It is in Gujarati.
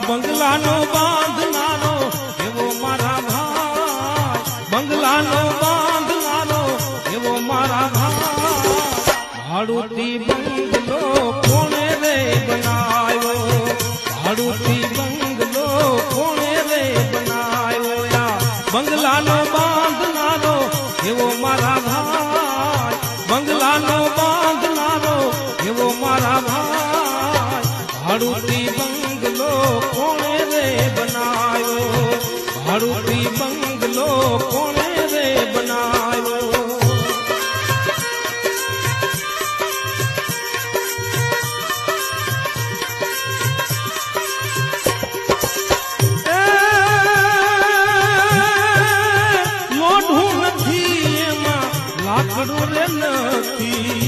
બંગલાનો બાંધનારો એવો મારા ભાઈ, બંગલાનો બાંધનારો એવો મારા ભાઈ. ભાડુતી બંગલો કોણે રે બનાવ્યો, ભાડુતી બંગલો કોણે રે બનાવ્યો. બંગલાનો બાંધનારો એવો મારા ભાઈ, બંગલાનો બાંધનારો એવો મારા ભાઈ. ભાડુતી બંગલો કોણે રે બનાવ્યો, ભાડુતી બંગલો કોણે રે બનાવ્યો. લાકડું રે નથી